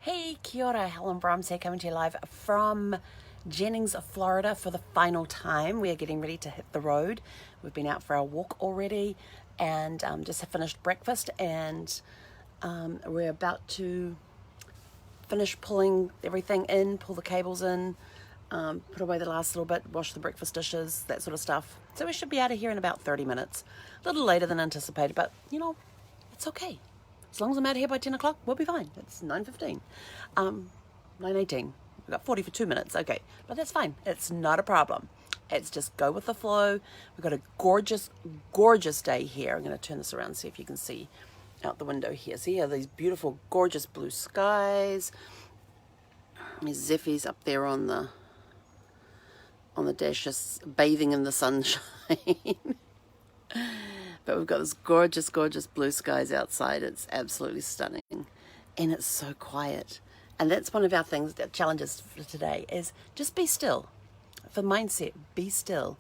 Hey, kia ora, Helen Brahms here, coming to you live from Jennings, Florida for the final time. We are getting ready to hit the road. We've been out for our walk already and just finished breakfast, and we're about to finish pulling everything in, pull the cables in, put away the last little bit, wash the breakfast dishes, that sort of stuff. So we should be out of here in about 30 minutes. A little later than anticipated, but it's okay. As long as I'm out here by 10 o'clock, we'll be fine. It's 9:15, 9:18. We've got 40 for 2 minutes. Okay, but that's fine. It's not a problem. It's just go with the flow. We've got a gorgeous, gorgeous day here. I'm going to turn this around and see if you can see out the window here. See here, these beautiful, gorgeous blue skies. There's Zephy's up there on the dash, just bathing in the sunshine. But we've got this gorgeous, gorgeous blue skies outside. It's absolutely stunning. And it's so quiet. And that's one of our things, that challenges for today, is just be still. For mindset, be still.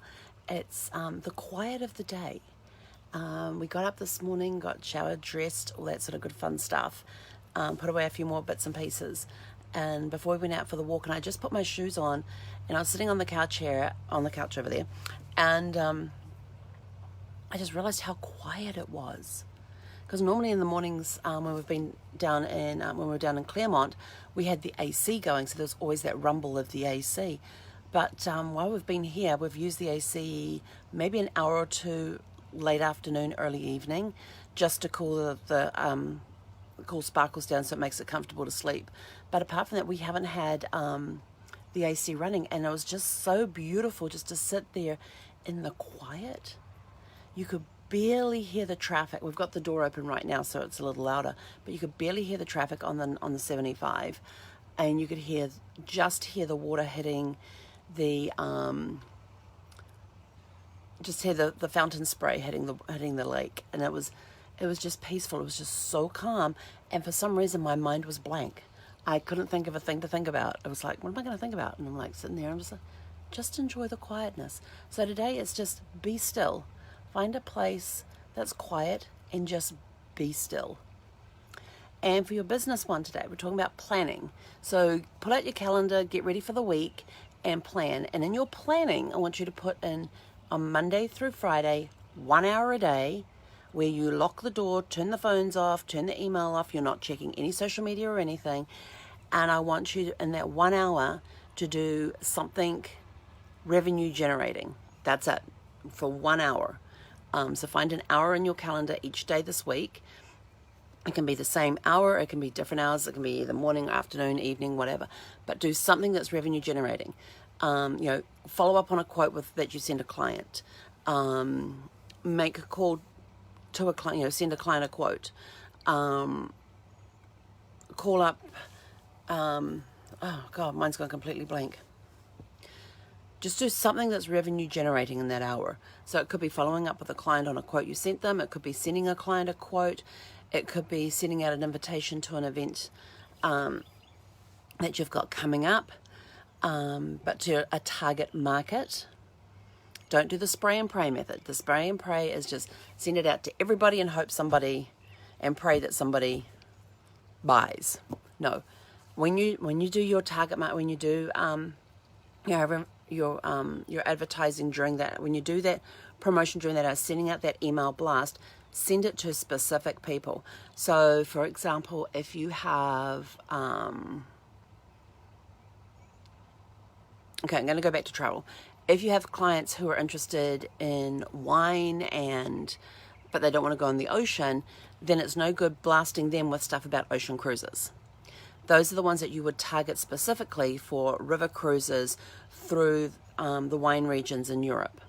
It's the quiet of the day. We got up this morning, got showered, dressed, all that sort of good fun stuff. Put away a few more bits and pieces. And before we went out for the walk, and I just put my shoes on, and I was sitting on the couch over there, and I just realized how quiet it was. Because normally in the mornings, when we've been down in, when we were down in Claremont, we had the AC going, so there's always that rumble of the AC. But while we've been here, we've used the AC maybe an hour or two late afternoon, early evening, just to cool the cool sparkles down, so it makes it comfortable to sleep. But apart from that, we haven't had the AC running, and it was just so beautiful just to sit there in the quiet. You could barely hear the traffic. We've got the door open right now, so it's a little louder, but you could barely hear the traffic on the 75, and you could just hear the water hitting the the fountain spray hitting the lake, and it was just peaceful. It was just so calm, and for some reason my mind was blank. I couldn't think of a thing to think about. It was like, what am I going to think about? And I'm like sitting there, I'm just like, just enjoy the quietness. So today it's just be still. Find a place that's quiet and just be still. And for your business one today, we're talking about planning. So pull out your calendar, get ready for the week, and plan. And in your planning, I want you to put in on Monday through Friday, 1 hour a day, where you lock the door, turn the phones off, turn the email off, you're not checking any social media or anything. And I want you in that 1 hour to do something revenue generating. That's it, for 1 hour. So find an hour in your calendar each day this week. It can be the same hour, it can be different hours, it can be either morning, afternoon, evening, whatever. But do something that's revenue generating. Follow up on a quote that you send a client. Make a call to a client, send a client a quote. Call up, oh God, mine's gone completely blank. Just do something that's revenue generating in that hour. So it could be following up with a client on a quote you sent them. It could be sending a client a quote. It could be sending out an invitation to an event that you've got coming up, but to a target market. Don't do the spray and pray method. The spray and pray is just send it out to everybody and hope somebody, and pray that somebody buys. No, when you do your target market, when you do your advertising during that, when you do that promotion during that hour, sending out that email blast, send it to specific people. So for example, if you have okay, I'm going to go back to travel. If you have clients who are interested in wine but they don't want to go on the ocean, then it's no good blasting them with stuff about ocean cruises. Those are the ones that you would target specifically for river cruises through the wine regions in Europe.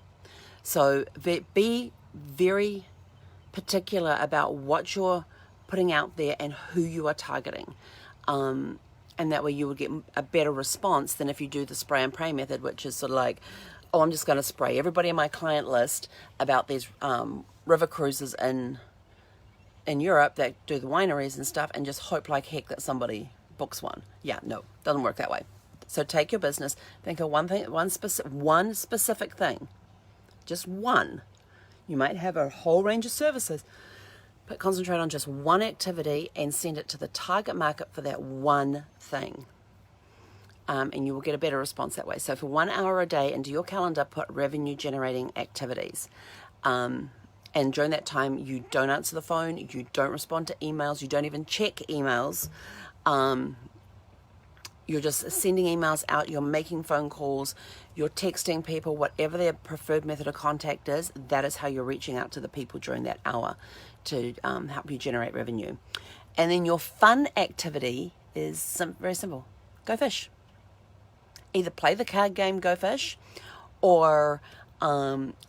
So be very particular about what you're putting out there and who you are targeting. And that way you will get a better response than if you do the spray and pray method, which is sort of like, oh, I'm just going to spray everybody in my client list about these river cruises in Europe that do the wineries and stuff, and just hope like heck that somebody books one. Yeah, no, doesn't work that way. So take your business, think of one specific thing, just one. You might have a whole range of services, Concentrate on just one activity and send it to the target market for that one thing. And you will get a better response that way. So for 1 hour a day into your calendar, put revenue generating activities. And during that time, you don't answer the phone, you don't respond to emails, you don't even check emails. You're just sending emails out, you're making phone calls, you're texting people, whatever their preferred method of contact is, that is how you're reaching out to the people during that hour to help you generate revenue. And then your fun activity is very simple. Go fish. Either play the card game Go Fish, or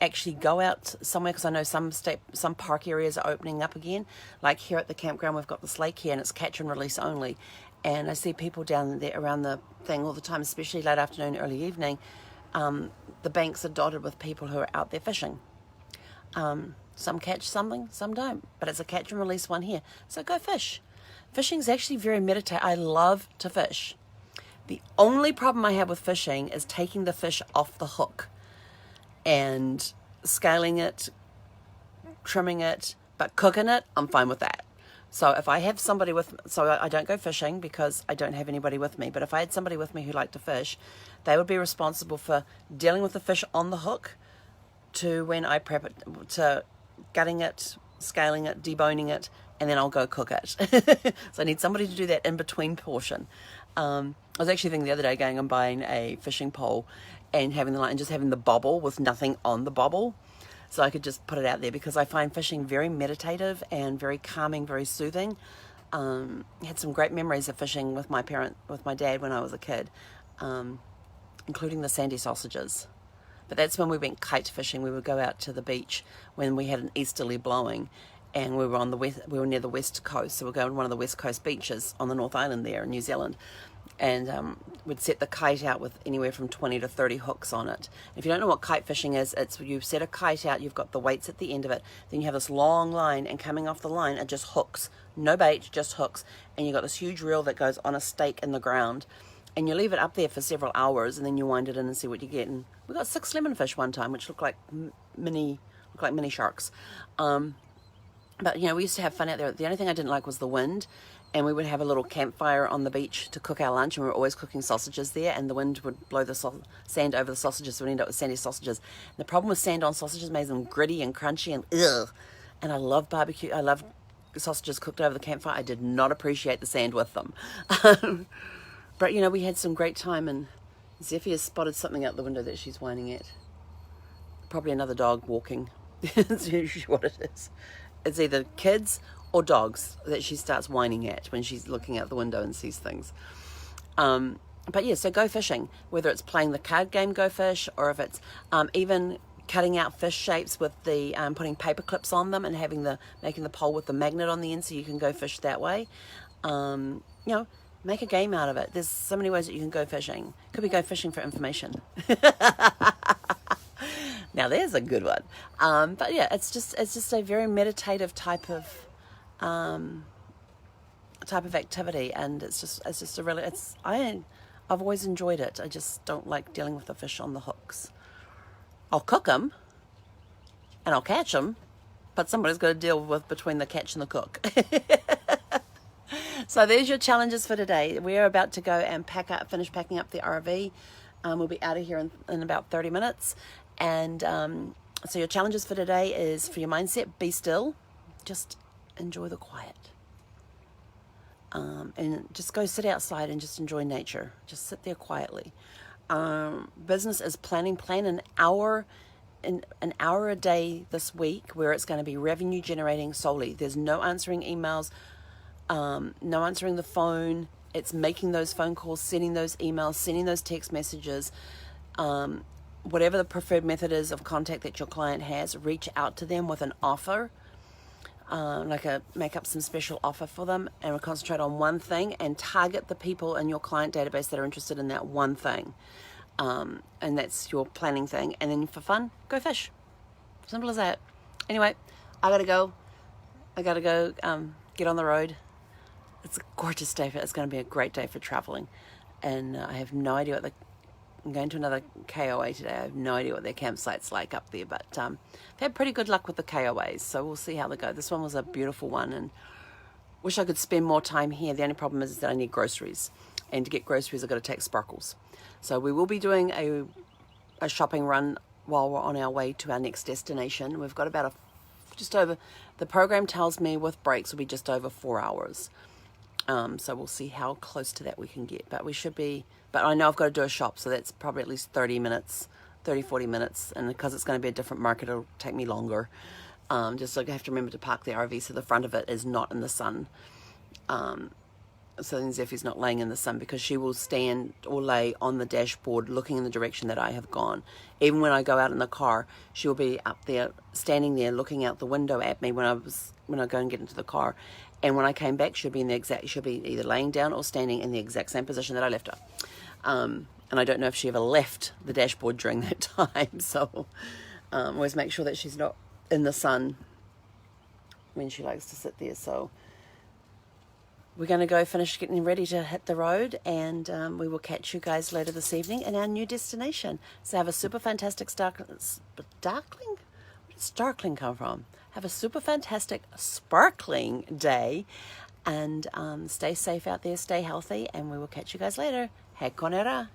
actually go out somewhere, because I know some park areas are opening up again. Like here at the campground, we've got this lake here and it's catch and release only. And I see people down there around the thing all the time, especially late afternoon, early evening. The banks are dotted with people who are out there fishing. Some catch something, some don't, but it's a catch and release one here. So go fish. Fishing is actually very meditative. I love to fish. The only problem I have with fishing is taking the fish off the hook and scaling it, trimming it, but cooking it, I'm fine with that. So if I have somebody so I don't go fishing because I don't have anybody with me, but if I had somebody with me who liked to fish, they would be responsible for dealing with the fish on the hook to when I prep it, to gutting it, scaling it, deboning it, and then I'll go cook it. So I need somebody to do that in between portion. I was actually thinking the other day going and buying a fishing pole and having the line and just having the bobble with nothing on the bobble, so I could just put it out there, because I find fishing very meditative and very calming, very soothing. I had some great memories of fishing with my dad when I was a kid, including the sandy sausages. But that's when we went kite fishing. We would go out to the beach when we had an easterly blowing, and we were near the west coast, so we'll go on one of the west coast beaches on the North Island there in New Zealand, and we'd set the kite out with anywhere from 20 to 30 hooks on it. If you don't know what kite fishing is, it's you set a kite out, you've got the weights at the end of it, then you have this long line, and coming off the line are just hooks, no bait, just hooks, and you've got this huge reel that goes on a stake in the ground, and you leave it up there for several hours, and then you wind it in and see what you get. And we got 6 lemonfish one time, which looked like mini sharks. But, we used to have fun out there. The only thing I didn't like was the wind, and we would have a little campfire on the beach to cook our lunch, and we were always cooking sausages there, and the wind would blow the sand over the sausages, so we'd end up with sandy sausages. And the problem with sand on sausages made them gritty and crunchy and ugh. And I love barbecue. I love sausages cooked over the campfire. I did not appreciate the sand with them. But, we had some great time, and Zephyr has spotted something out the window that she's whining at. Probably another dog walking. That's usually what it is. It's either kids or dogs that she starts whining at when she's looking out the window and sees things. But yeah, so go fishing, whether it's playing the card game Go Fish, or if it's even cutting out fish shapes with the putting paper clips on them and making the pole with the magnet on the end so you can go fish that way. Make a game out of it. There's so many ways that you can go fishing. Could be go fishing for information. Now there's a good one. But yeah, it's just a very meditative type of activity, and I've always enjoyed it. I just don't like dealing with the fish on the hooks. I'll cook them and I'll catch them, but somebody's got to deal with between the catch and the cook. So there's your challenges for today. We are about to go and finish packing up the RV. We'll be out of here in about 30 minutes. And so your challenges for today is, for your mindset, be still. Just enjoy the quiet. And just go sit outside and just enjoy nature. Just sit there quietly. Business is plan an hour a day this week where it's going to be revenue generating solely. There's no answering emails, no answering the phone. It's making those phone calls, sending those emails, sending those text messages, whatever the preferred method is of contact that your client has. Reach out to them with an offer, make up some special offer for them, and we'll concentrate on one thing and target the people in your client database that are interested in that one thing. And that's your planning thing. And then for fun, go fish. Simple as that. Anyway, I gotta go get on the road. It's a gorgeous day. It's going to be a great day for traveling. And I have no idea what I'm going to another KOA today. I have no idea what their campsite's like up there, but I've had pretty good luck with the KOAs, so we'll see how they go. This one was a beautiful one, and wish I could spend more time here. The only problem is that I need groceries, and to get groceries I've got to take Sparkles. So we will be doing a shopping run while we're on our way to our next destination. We've got about just over, the program tells me with breaks will be just over 4 hours. So we'll see how close to that we can get, but we should be, but I know I've got to do a shop, so that's probably at least 40 minutes, and because it's going to be a different market, it'll take me longer. Just like I have to remember to park the RV so the front of it is not in the sun. So then Zephy's not laying in the sun, because she will stand or lay on the dashboard looking in the direction that I have gone. Even when I go out in the car, she'll be up there, standing there looking out the window at me when I go and get into the car. And when I came back, she'll be either laying down or standing in the exact same position that I left her. And I don't know if she ever left the dashboard during that time. So always make sure that she's not in the sun when she likes to sit there. So we're going to go finish getting ready to hit the road, and we will catch you guys later this evening in our new destination. So have a super fantastic darkling? Where did starkling come from? Have a super fantastic sparkling day, and stay safe out there, stay healthy, and we will catch you guys later. He konera.